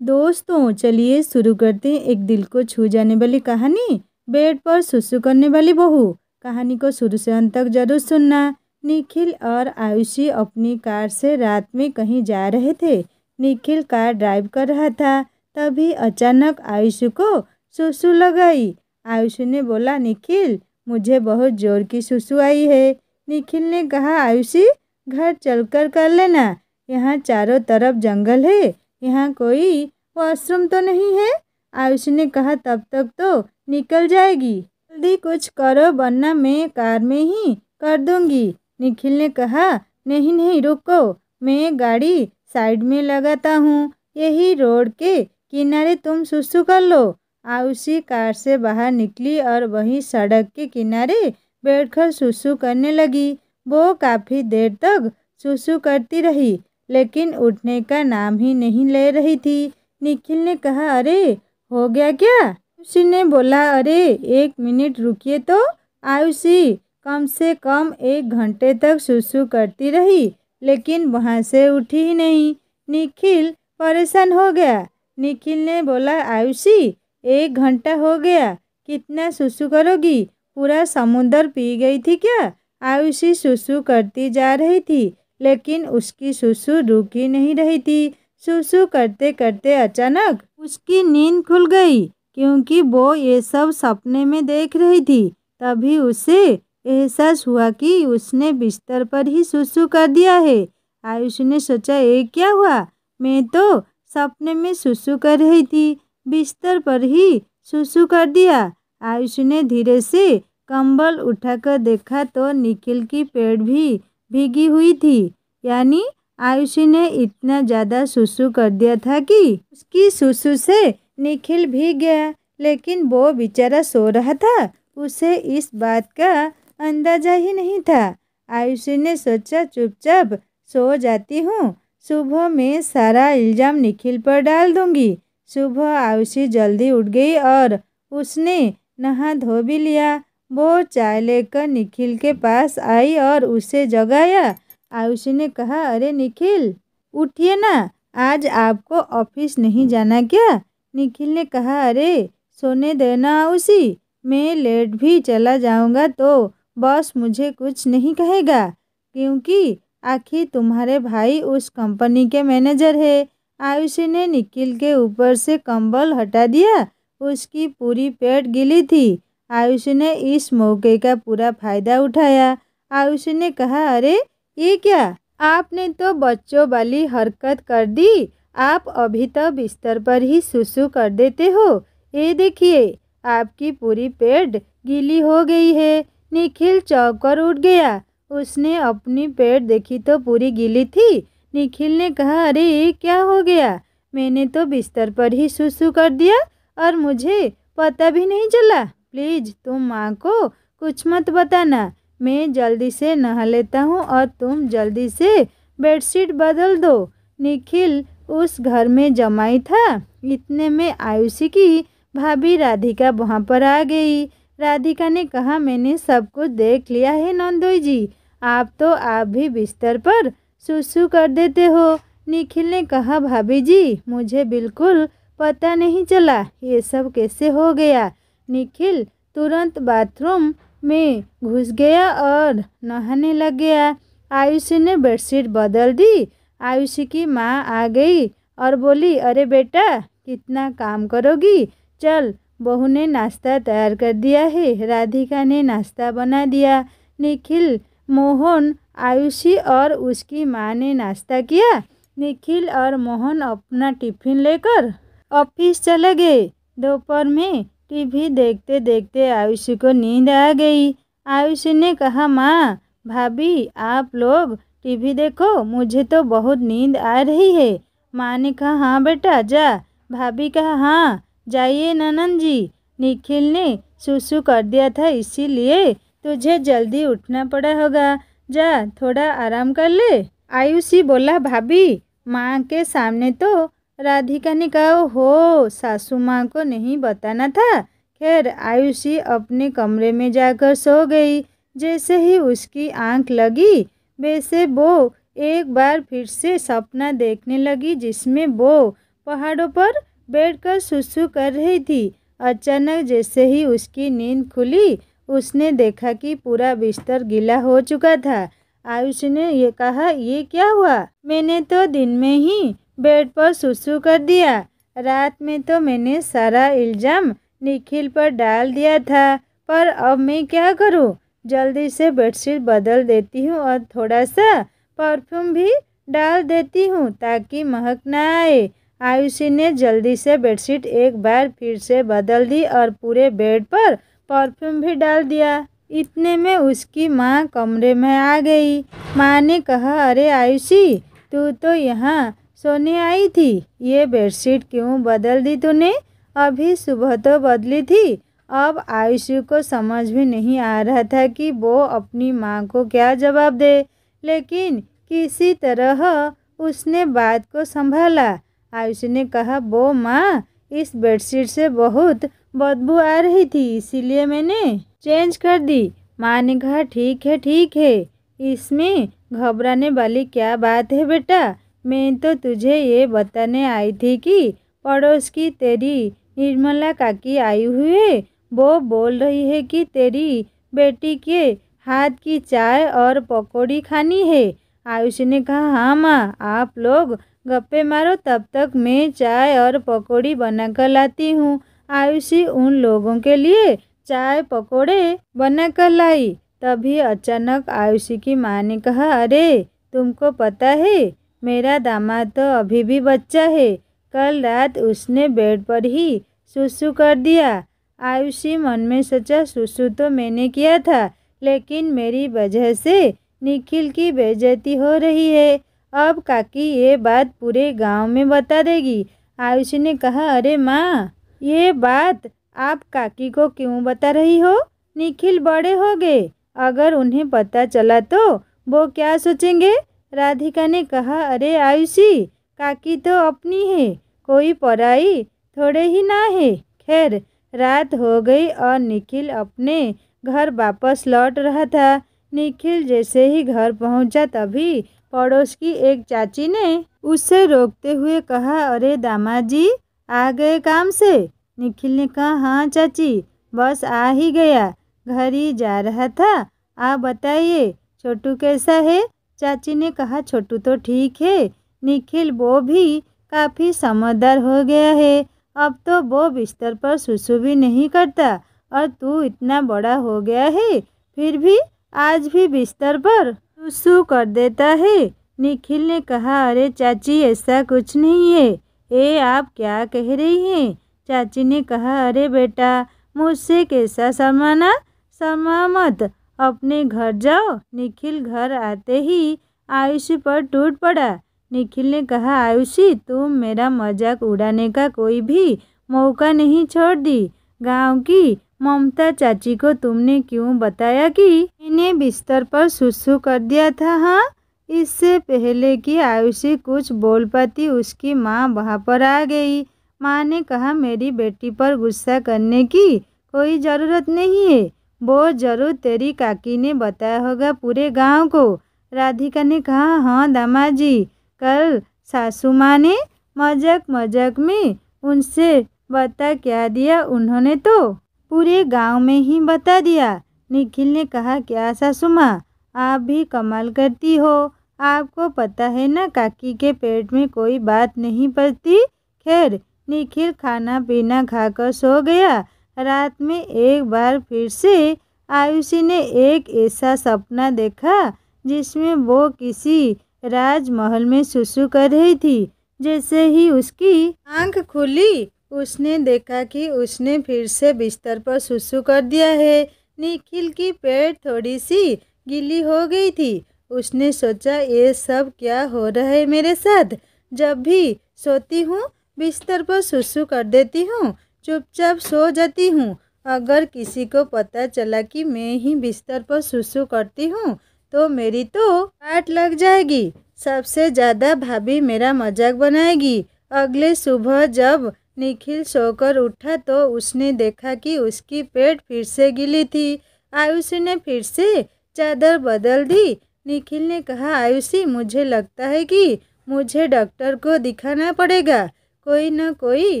दोस्तों चलिए शुरू करते हैं एक दिल को छू जाने वाली कहानी, बेड पर सुसु करने वाली बहू। कहानी को शुरू से अंत तक जरूर सुनना। निखिल और आयुषी अपनी कार से रात में कहीं जा रहे थे। निखिल कार ड्राइव कर रहा था, तभी अचानक आयुषी को सुसु लगाई। आयुषी ने बोला, निखिल मुझे बहुत जोर की सुसु आई है। निखिल ने कहा, आयुषी घर चलकर कर लेना, यहाँ चारों तरफ जंगल है, यहाँ कोई वॉशरूम तो नहीं है। आयुषी ने कहा, तब तक तो निकल जाएगी, जल्दी कुछ करो वरना मैं कार में ही कर दूंगी। निखिल ने कहा, नहीं नहीं रुको, मैं गाड़ी साइड में लगाता हूँ, यही रोड के किनारे तुम सुसु कर लो। आयुषी कार से बाहर निकली और वहीं सड़क के किनारे बैठकर सुसु करने लगी। वो काफ़ी देर तक सुसु करती रही, लेकिन उठने का नाम ही नहीं ले रही थी। निखिल ने कहा, अरे हो गया क्या? आयुषी ने बोला, अरे 1 मिनट रुकिए तो। आयुषी कम से कम 1 घंटे तक सुसु करती रही, लेकिन वहाँ से उठी ही नहीं। निखिल परेशान हो गया। निखिल ने बोला, आयुषी 1 घंटा हो गया, कितना सुसु करोगी? पूरा समुंदर पी गई थी क्या? आयुषी सुसु करती जा रही थी, लेकिन उसकी सुसु रुक ही नहीं रही थी। सुसु करते करते अचानक उसकी नींद खुल गई, क्योंकि वो ये सब सपने में देख रही थी। तभी उसे एहसास हुआ कि उसने बिस्तर पर ही सुसु कर दिया है। आयुषी ने सोचा, ये क्या हुआ? मैं तो सपने में सुसु कर रही थी, बिस्तर पर ही सुसु कर दिया। आयुषी ने धीरे से कंबल उठाकर देखा तो निखिल की पैंट भी भीगी हुई थी। यानी आयुषी ने इतना ज़्यादा सुसु कर दिया था कि उसकी सुसु से निखिल भीग गया, लेकिन वो बेचारा सो रहा था, उसे इस बात का अंदाजा ही नहीं था। आयुषी ने सोचा, चुपचाप सो जाती हूँ, सुबह मैं सारा इल्ज़ाम निखिल पर डाल दूंगी। सुबह आयुषी जल्दी उठ गई और उसने नहा धो भी लिया। वो चाय लेकर निखिल के पास आई और उसे जगाया। आयुषी ने कहा, अरे निखिल उठिए ना, आज आपको ऑफिस नहीं जाना क्या? निखिल ने कहा, अरे सोने देना आयुषी, मैं लेट भी चला जाऊंगा तो बॉस मुझे कुछ नहीं कहेगा, क्योंकि आखिर तुम्हारे भाई उस कंपनी के मैनेजर है। आयुषी ने निखिल के ऊपर से कंबल हटा दिया, उसकी पूरी पैंट गीली थी। आयुषी ने इस मौके का पूरा फायदा उठाया। आयुषी ने कहा, अरे ये क्या, आपने तो बच्चों वाली हरकत कर दी, आप अभी तो बिस्तर पर ही सुसु कर देते हो। ये देखिए, आपकी पूरी पैंट गीली हो गई है। निखिल चौंक कर उठ गया, उसने अपनी पैंट देखी तो पूरी गीली थी। निखिल ने कहा, अरे ये क्या हो गया, मैंने तो बिस्तर पर ही सुसु कर दिया और मुझे पता भी नहीं चला। प्लीज़ तुम माँ को कुछ मत बताना, मैं जल्दी से नहा लेता हूँ और तुम जल्दी से बेडशीट बदल दो। निखिल उस घर में जमाई था। इतने में आयुषी की भाभी राधिका वहाँ पर आ गई। राधिका ने कहा, मैंने सब कुछ देख लिया है नंदोई जी, आप भी बिस्तर पर सुसु कर देते हो। निखिल ने कहा, भाभी जी मुझे बिल्कुल पता नहीं चला, ये सब कैसे हो गया। निखिल तुरंत बाथरूम में घुस गया और नहाने लग गया। आयुषी ने बेडशीट बदल दी। आयुषी की माँ आ गई और बोली, अरे बेटा कितना काम करोगी, चल बहू ने नाश्ता तैयार कर दिया है। राधिका ने नाश्ता बना दिया। निखिल, मोहन, आयुषी और उसकी माँ ने नाश्ता किया। निखिल और मोहन अपना टिफिन लेकर ऑफिस चले गए। दोपहर में टीवी देखते देखते आयुषी को नींद आ गई। आयुषी ने कहा, माँ भाभी आप लोग टीवी देखो, मुझे तो बहुत नींद आ रही है। माँ ने कहा, हाँ बेटा जा। भाभी कहा, हाँ जाइए ननंद जी, निखिल ने सुसु कर दिया था, इसीलिए तुझे जल्दी उठना पड़ा होगा, जा थोड़ा आराम कर ले। आयुषी बोला, भाभी माँ के सामने तो। राधिका ने कहा, हो सासू माँ को नहीं बताना था। खैर आयुषी अपने कमरे में जाकर सो गई। जैसे ही उसकी आंख लगी, वैसे वो एक बार फिर से सपना देखने लगी, जिसमें वो पहाड़ों पर बैठकर सुसु कर रही थी। अचानक जैसे ही उसकी नींद खुली, उसने देखा कि पूरा बिस्तर गीला हो चुका था। आयुष ने ये कहा, ये क्या हुआ? मैंने तो दिन में ही बेड पर सुसु कर दिया। रात में तो मैंने सारा इल्ज़ाम निखिल पर डाल दिया था, पर अब मैं क्या करूं? जल्दी से बेडशीट बदल देती हूँ और थोड़ा सा परफ्यूम भी डाल देती हूँ ताकि महक ना आए। आयुषी ने जल्दी से बेडशीट एक बार फिर से बदल दी और पूरे बेड पर परफ्यूम भी डाल दिया। इतने में उसकी माँ कमरे में आ गई। माँ ने कहा, अरे आयुषी, तू तो यहाँ सोने आई थी, ये बेडशीट क्यों बदल दी तूने? अभी सुबह तो बदली थी। अब आयुषी को समझ भी नहीं आ रहा था कि वो अपनी माँ को क्या जवाब दे, लेकिन किसी तरह उसने बात को संभाला। आयुषी ने कहा, वो माँ, इस बेडशीट से बहुत बदबू आ रही थी, इसीलिए मैंने चेंज कर दी। माँ ने कहा, ठीक है, इसमें घबराने वाली क्या बात है बेटा? मैं तो तुझे ये बताने आई थी कि पड़ोस की तेरी निर्मला काकी आई हुई है। वो बोल रही है कि तेरी बेटी के हाथ की चाय और पकौड़ी खानी है। आयुषी ने कहा, हाँ माँ, आप लोग गप्पे मारो, तब तक मैं चाय और पकौड़ी बनाकर लाती हूँ। आयुषी उन लोगों के लिए चाय पकौड़े बनाकर लाई। तभी अचानक आयुषी की माँ ने कहा, अरे तुमको पता है, मेरा दामाद तो अभी भी बच्चा है। कल रात उसने बेड पर ही सुसु कर दिया। आयुषी मन में सोचा, सुसु तो मैंने किया था, लेकिन मेरी वजह से निखिल की बेइज्जती हो रही है। अब काकी ये बात पूरे गांव में बता देगी। आयुषी ने कहा, अरे माँ, ये बात आप काकी को क्यों बता रही हो? निखिल बड़े हो गए, अगर उन्हें पता चला तो वो क्या सोचेंगे? राधिका ने कहा, अरे आयुषी, काकी तो अपनी है, कोई पराई थोड़े ही ना है। खैर, रात हो गई और निखिल अपने घर वापस लौट रहा था। निखिल जैसे ही घर पहुंचा, तभी पड़ोस की एक चाची ने उसे रोकते हुए कहा, अरे दामाद जी, आ गए काम से? निखिल ने कहा, हाँ चाची, बस आ ही गया, घर ही जा रहा था। आप बताइए, छोटू कैसा है? चाची ने कहा, छोटू तो ठीक है निखिल, वो भी काफ़ी समझदार हो गया है। अब तो वो बिस्तर पर सुसु भी नहीं करता, और तू इतना बड़ा हो गया है, फिर भी आज भी बिस्तर पर सुसु कर देता है। निखिल ने कहा, अरे चाची, ऐसा कुछ नहीं है, ये आप क्या कह रही हैं? चाची ने कहा, अरे बेटा, मुझसे कैसा शर्माना, शर्मा मत, अपने घर जाओ। निखिल घर आते ही आयुषी पर टूट पड़ा। निखिल ने कहा, आयुषी, तुम मेरा मजाक उड़ाने का कोई भी मौका नहीं छोड़ दी। गांव की ममता चाची को तुमने क्यों बताया कि मैंने बिस्तर पर सुसु कर दिया था? हाँ, इससे पहले कि आयुषी कुछ बोल पाती, उसकी माँ वहाँ पर आ गई। माँ ने कहा, मेरी बेटी पर गुस्सा करने की कोई ज़रूरत नहीं है, वो जरूर तेरी काकी ने बताया होगा पूरे गांव को। राधिका ने कहा, हाँ दामाद जी, कल सासू माँ ने मजाक मजाक में उनसे बता क्या दिया, उन्होंने तो पूरे गांव में ही बता दिया। निखिल ने कहा, क्या सासू माँ, आप भी कमाल करती हो, आपको पता है ना काकी के पेट में कोई बात नहीं पड़ती। खैर, निखिल खाना पीना खाकर सो गया। रात में एक बार फिर से आयुषी ने एक ऐसा सपना देखा जिसमें वो किसी राजमहल में सुसु कर रही थी। जैसे ही उसकी आंख खुली, उसने देखा कि उसने फिर से बिस्तर पर सुसु कर दिया है। निखिल की पेट थोड़ी सी गीली हो गई थी। उसने सोचा, ये सब क्या हो रहा है मेरे साथ? जब भी सोती हूँ बिस्तर पर सुसु कर देती हूँ, चुपचाप सो जाती हूँ। अगर किसी को पता चला कि मैं ही बिस्तर पर सुसु करती हूँ तो मेरी तो आट लग जाएगी। सबसे ज़्यादा भाभी मेरा मजाक बनाएगी। अगले सुबह जब निखिल सोकर उठा तो उसने देखा कि उसकी पेट फिर से गीली थी। आयुषी ने फिर से चादर बदल दी। निखिल ने कहा, आयुषी, मुझे लगता है कि मुझे डॉक्टर को दिखाना पड़ेगा, कोई न कोई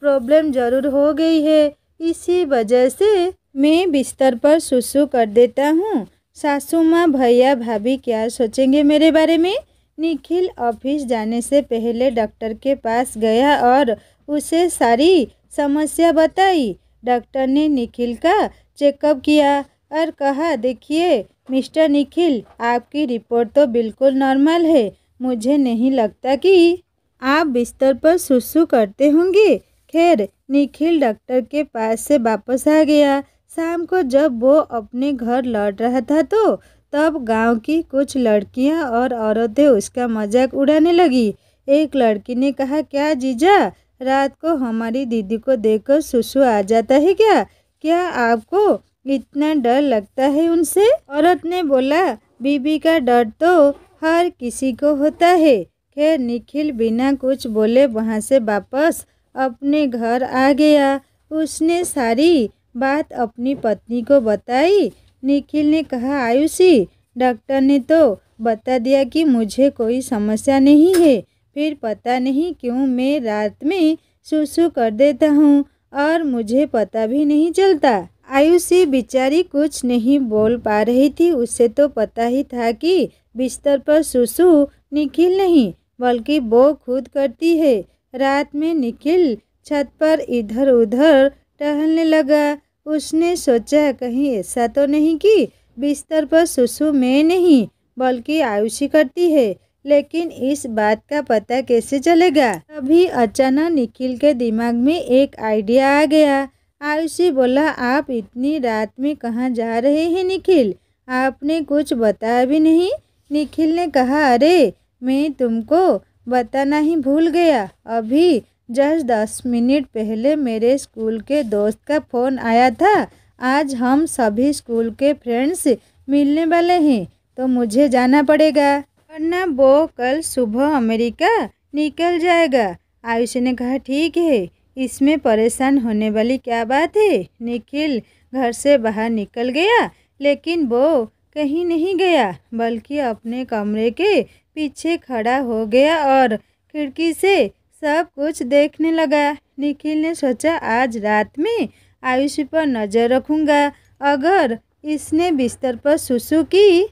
प्रॉब्लम ज़रूर हो गई है, इसी वजह से मैं बिस्तर पर सुसु कर देता हूँ। सासू माँ, भैया, भाभी क्या सोचेंगे मेरे बारे में। निखिल ऑफिस जाने से पहले डॉक्टर के पास गया और उसे सारी समस्या बताई। डॉक्टर ने निखिल का चेकअप किया और कहा, देखिए मिस्टर निखिल, आपकी रिपोर्ट तो बिल्कुल नॉर्मल है। मुझे नहीं लगता कि आप बिस्तर पर सुसु करते होंगे। खैर, निखिल डॉक्टर के पास से वापस आ गया। शाम को जब वो अपने घर लौट रहा था तो तब गांव की कुछ लड़कियां और औरतें उसका मजाक उड़ाने लगी। एक लड़की ने कहा, क्या जीजा, रात को हमारी दीदी को देखकर सुसु आ जाता है क्या? क्या आपको इतना डर लगता है उनसे? औरत ने बोला, बीबी का डर तो हर किसी को होता है। खैर, निखिल बिना कुछ बोले वहाँ से वापस अपने घर आ गया। उसने सारी बात अपनी पत्नी को बताई। निखिल ने कहा, आयुषी, डॉक्टर ने तो बता दिया कि मुझे कोई समस्या नहीं है, फिर पता नहीं क्यों मैं रात में सुसु कर देता हूँ और मुझे पता भी नहीं चलता। आयुषी बेचारी कुछ नहीं बोल पा रही थी। उसे तो पता ही था कि बिस्तर पर सुसु निखिल नहीं बल्कि वो खुद करती है। रात में निखिल छत पर इधर उधर टहलने लगा। उसने सोचा, कहीं ऐसा तो नहीं कि बिस्तर पर सुसु मैं नहीं बल्कि आयुषी करती है, लेकिन इस बात का पता कैसे चलेगा? तभी अचानक निखिल के दिमाग में एक आइडिया आ गया। आयुषी बोला, आप इतनी रात में कहाँ जा रहे हैं निखिल? आपने कुछ बताया भी नहीं। निखिल ने कहा, अरे मैं तुमको बताना ही भूल गया। अभी जस्ट 10 मिनट पहले मेरे स्कूल के दोस्त का फ़ोन आया था। आज हम सभी स्कूल के फ्रेंड्स मिलने वाले हैं तो मुझे जाना पड़ेगा, वरना वो कल सुबह अमेरिका निकल जाएगा। आयुषी ने कहा, ठीक है, इसमें परेशान होने वाली क्या बात है। निखिल घर से बाहर निकल गया, लेकिन वो कहीं नहीं गया बल्कि अपने कमरे के पीछे खड़ा हो गया और खिड़की से सब कुछ देखने लगा। निखिल ने सोचा, आज रात में आयुषी पर नज़र रखूँगा। अगर इसने बिस्तर पर सुसु की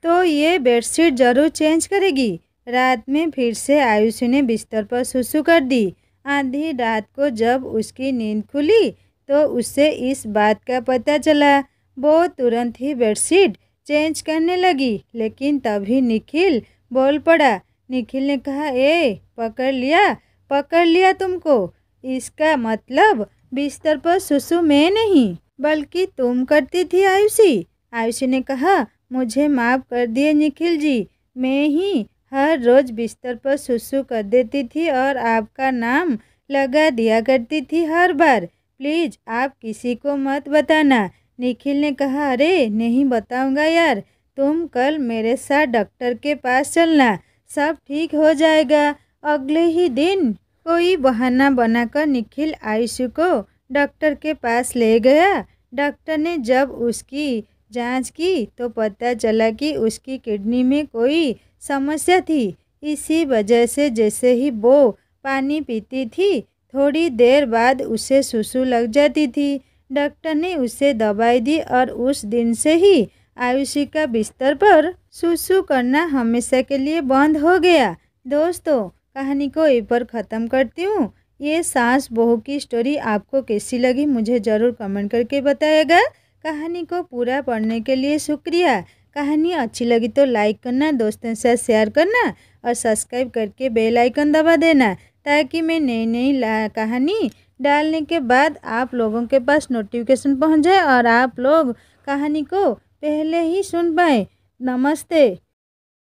तो ये बेडशीट ज़रूर चेंज करेगी। रात में फिर से आयुषी ने बिस्तर पर सुसु कर दी। आधी रात को जब उसकी नींद खुली तो उसे इस बात का पता चला। वो तुरंत ही बेडशीट चेंज करने लगी, लेकिन तभी निखिल बोल पड़ा। निखिल ने कहा, ए, पकड़ लिया तुमको। इसका मतलब बिस्तर पर सुसु मैं नहीं बल्कि तुम करती थी आयुषी। आयुषी ने कहा, मुझे माफ़ कर दिए निखिल जी, मैं ही हर रोज़ बिस्तर पर सुसु कर देती थी और आपका नाम लगा दिया करती थी हर बार। प्लीज़ आप किसी को मत बताना। निखिल ने कहा, अरे नहीं बताऊंगा यार, तुम कल मेरे साथ डॉक्टर के पास चलना, सब ठीक हो जाएगा। अगले ही दिन कोई बहाना बनाकर निखिल आयुषी को डॉक्टर के पास ले गया। डॉक्टर ने जब उसकी जांच की तो पता चला कि उसकी किडनी में कोई समस्या थी। इसी वजह से जैसे ही वो पानी पीती थी, थोड़ी देर बाद उसे सुसु लग जाती थी। डॉक्टर ने उसे दवाई दी और उस दिन से ही आयुषी का बिस्तर पर सुसु करना हमेशा के लिए बंद हो गया। दोस्तों, कहानी को यहीं पर ख़त्म करती हूँ। ये सास बहू की स्टोरी आपको कैसी लगी मुझे ज़रूर कमेंट करके बताइएगा। कहानी को पूरा पढ़ने के लिए शुक्रिया। कहानी अच्छी लगी तो लाइक करना, दोस्तों से शेयर करना और सब्सक्राइब करके बेल आइकन दबा देना, ताकि मैं नई नई कहानी डालने के बाद आप लोगों के पास नोटिफिकेशन पहुंच जाए और आप लोग कहानी को पहले ही सुन पाएँ। नमस्ते।